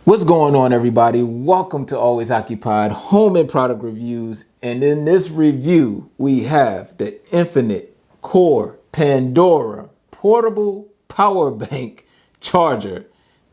What's going on, everybody? Welcome to Always Occupied Home and Product Reviews. And in this review, we have the InfinaCore Pandora portable power bank charger.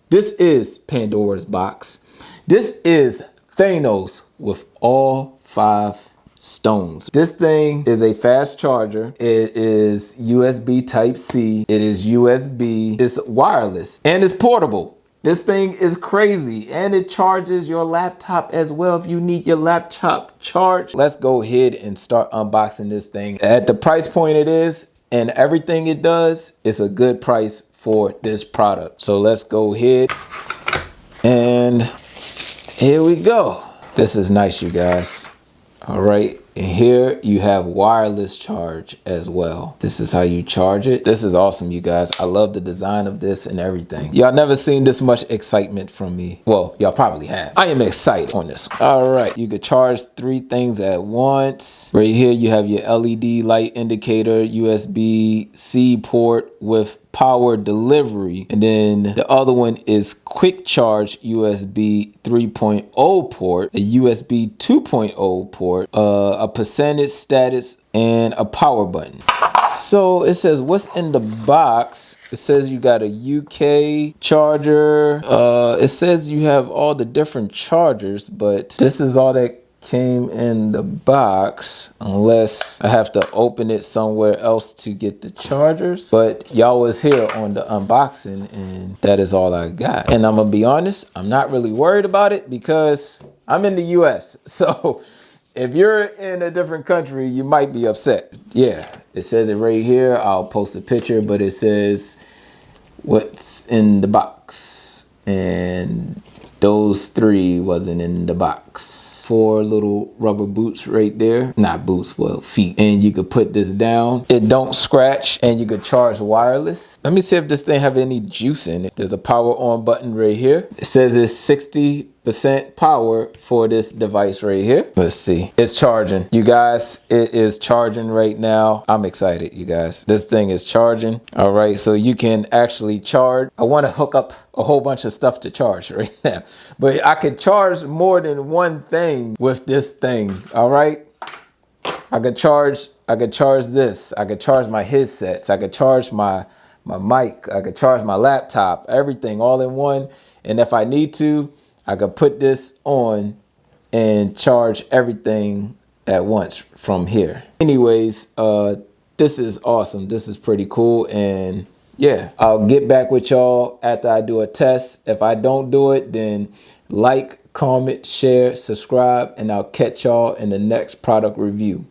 This is Pandora's box. This is Thanos with all 5 stones. This thing is a fast charger. It is USB Type-C. It is USB. It's wireless and it's portable. This thing is crazy, and it charges your laptop as well if you need your laptop charged. Let's go ahead and start unboxing this thing. At the price point it is and everything it does, it's a good price for this product. So let's go ahead and here we go. This is nice, you guys. All right, and here you have wireless charge as well. This is how you charge it. This is awesome, you guys. I love the design of this and everything. Y'all never seen this much excitement from me. Well, y'all probably have. I am excited on this one. All right, you could charge 3 things at once. Right here you have your LED light indicator, USB-C port with power delivery, and then the other one is quick charge USB 3.0 port, a USB 2.0 port, a percentage status, and a power button. So it says what's in the box. It says you got a UK charger. It says you have all the different chargers, but this is all that came in the box, unless I have to open it somewhere else to get the chargers. But y'all was here on the unboxing and that is all I got. And I'm gonna be honest, I'm not really worried about it because I'm in the US. So if you're in a different country, you might be upset. Yeah, it says it right here. I'll post a picture, but it says what's in the box, and those 3 wasn't in the box. 4 little rubber boots right there. Not boots, well, feet. And you could put this down. It don't scratch, and you could charge wireless. Let me see if this thing have any juice in it. There's a power on button right here. It says it's 60% power for this device right here. Let's see. It's charging. You guys, it is charging right now. I'm excited, you guys. This thing is charging. All right, so you can actually charge. I want to hook up a whole bunch of stuff to charge right now, but I could charge more than one thing with this thing. All right, I could charge this. I could charge my headsets. I could charge my mic. I could charge my laptop, everything all in one. And if I need to, I could put this on and charge everything at once from here. Anyways, this is awesome. This is pretty cool. And yeah, I'll get back with y'all after I do a test. If I don't do it, then like, comment, share, subscribe, and I'll catch y'all in the next product review.